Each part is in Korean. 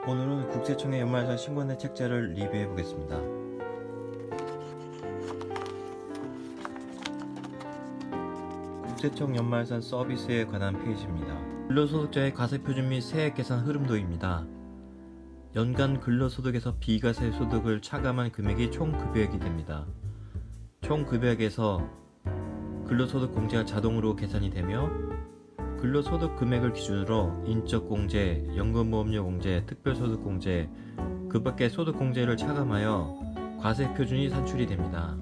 오늘은 국세청의 연말산 신고안내 책자를 리뷰해 보겠습니다. 국세청 연말산 서비스에 관한 페이지입니다. 근로소득자의 과세표준 및 세액 계산 흐름도입니다. 연간 근로소득에서 비과세 소득을 차감한 금액이 총 급여액이 됩니다. 총 급여액에서 근로소득 공제가 자동으로 계산이 되며 근로소득 금액을 기준으로 인적공제, 연금보험료 공제, 특별소득공제, 그 밖의 소득공제를 차감하여 과세표준이 산출이 됩니다.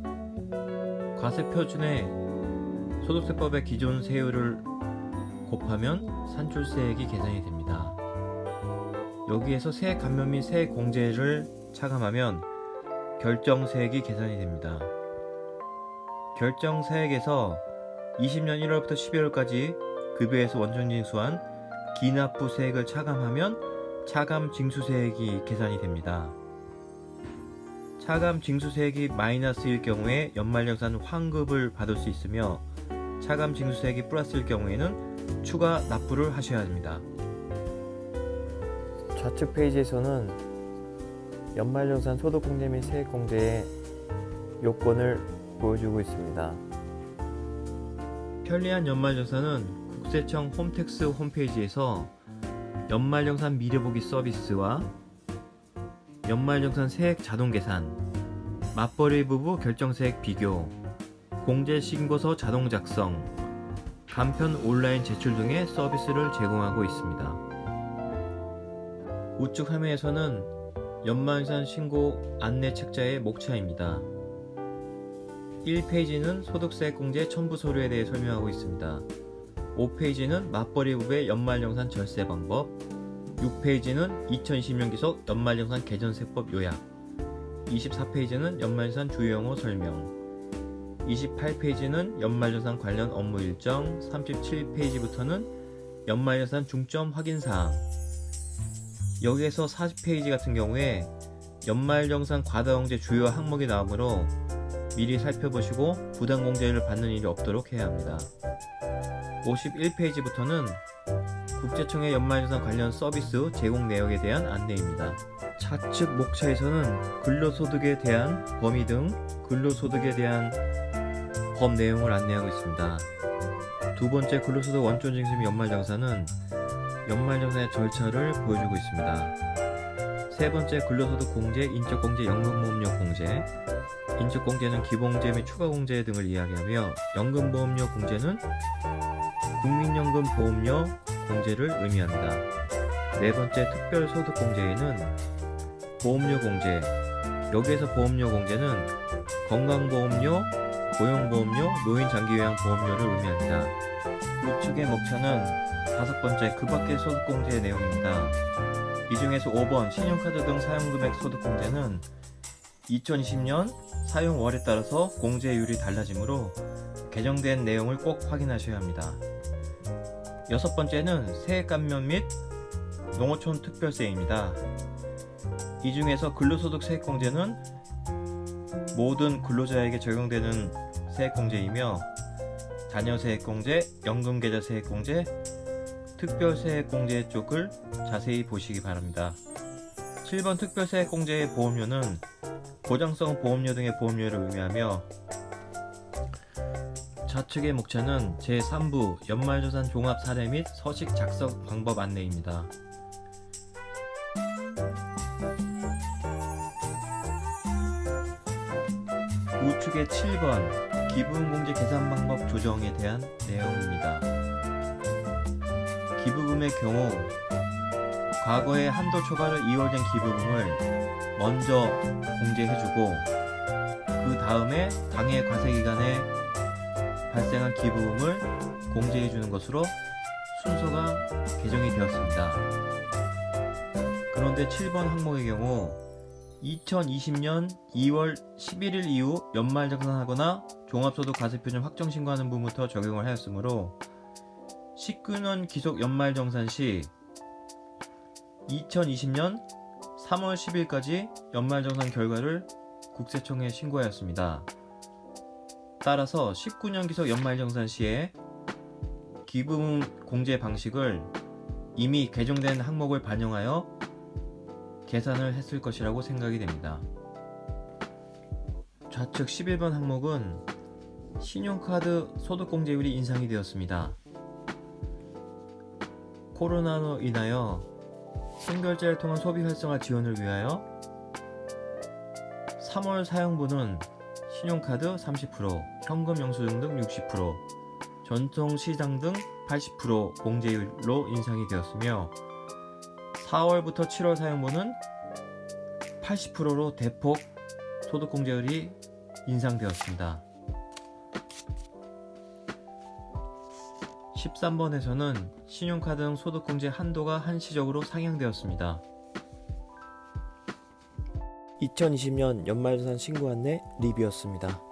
과세표준에 소득세법의 기존 세율을 곱하면 산출세액이 계산이 됩니다. 여기에서 세액 감면 및 세액 공제를 차감하면 결정세액이 계산이 됩니다. 결정세액에서 20년 1월부터 12월까지 급여에서 원천징수한 기납부 세액을 차감하면 차감 징수세액이 계산이 됩니다. 차감 징수세액이 마이너스일 경우에 연말정산 환급을 받을 수 있으며 차감 징수세액이 플러스일 경우에는 추가 납부를 하셔야 합니다. 좌측 페이지에서는 연말정산 소득공제 및 세액공제의 요건을 보여주고 있습니다. 편리한 연말정산은 국세청 홈택스 홈페이지에서 연말정산 미래보기 서비스와 연말정산 세액 자동계산, 맞벌이 부부 결정세액 비교, 공제신고서 자동 작성, 간편 온라인 제출 등의 서비스를 제공하고 있습니다. 우측 화면에서는 연말정산 신고 안내 책자의 목차입니다. 1페이지는 소득세액 공제 첨부 서류에 대해 설명하고 있습니다. 5페이지는 맞벌이 부부의 연말정산 절세 방법, 6페이지는 2020년 기속 연말정산 개전세법 요약, 24페이지는 연말정산 주요용어 설명, 28페이지는 연말정산 관련 업무 일정, 37페이지부터는 연말정산 중점 확인사항. 여기에서 40페이지 같은 경우에 연말정산 과다공제 주요 항목이 나오므로 미리 살펴보시고 부당공제를 받는 일이 없도록 해야 합니다. 51페이지부터는 국세청의 연말정산 관련 서비스 제공 내역에 대한 안내입니다. 좌측 목차에서는 근로소득에 대한 범위 등 근로소득에 대한 법 내용을 안내하고 있습니다. 두 번째 근로소득 원천징수 및 연말정산은 연말정산의 절차를 보여주고 있습니다. 세 번째 근로소득 공제, 인적공제, 연금보험료 공제. 인적공제는 기본공제 및 추가공제 등을 이야기하며 연금보험료 공제는 국민연금보험료 공제를 의미합니다. 네 번째 특별소득공제에는 보험료 공제, 여기에서 보험료 공제는 건강보험료, 고용보험료, 노인장기요양보험료를 의미합니다. 우측의 목차는 다섯 번째 그 밖의 소득공제의 내용입니다. 이 중에서 5번 신용카드 등 사용금액 소득공제는 2020년 사용월에 따라서 공제율이 달라지므로 개정된 내용을 꼭 확인하셔야 합니다. 여섯 번째는 세액 감면 및 농어촌 특별세입니다. 이 중에서 근로소득 세액공제는 모든 근로자에게 적용되는 세액공제이며 자녀세액공제, 연금계좌 세액공제, 특별세액공제 쪽을 자세히 보시기 바랍니다. 7번 특별세액공제의 보험료는 보장성 보험료 등의 보험료를 의미하며 좌측의 목차는 제3부 연말정산 종합 사례 및 서식 작성 방법 안내입니다. 우측의 7번 기부금공제 계산 방법 조정에 대한 내용입니다. 기부금의 경우 과거에 한도 초과로 이월된 기부금을 먼저 공제해주고 그 다음에 당해 과세기간에 발생한 기부금을 공제해주는 것으로 순서가 개정이 되었습니다. 그런데 7번 항목의 경우 2020년 2월 11일 이후 연말정산하거나 종합소득 과세표준 확정신고하는 분부터 적용을 하였으므로 19년 기속 연말정산 시 2020년 3월 10일까지 연말정산 결과를 국세청에 신고하였습니다. 따라서 19년 기속 연말정산 시에 기부금 공제 방식을 이미 개정된 항목을 반영하여 계산을 했을 것이라고 생각이 됩니다. 좌측 11번 항목은 신용카드 소득공제율이 인상이 되었습니다. 코로나로 인하여 순결제를 통한 소비 활성화 지원을 위하여 3월 사용분은 신용카드 30%, 현금 영수증 등 60%, 전통시장 등 80% 공제율로 인상이 되었으며 4월부터 7월 사용분은 80%로 대폭 소득공제율이 인상되었습니다. 13번에서는 신용카드 등 소득공제 한도가 한시적으로 상향되었습니다. 2020년 연말정산 신고 안내 리뷰였습니다.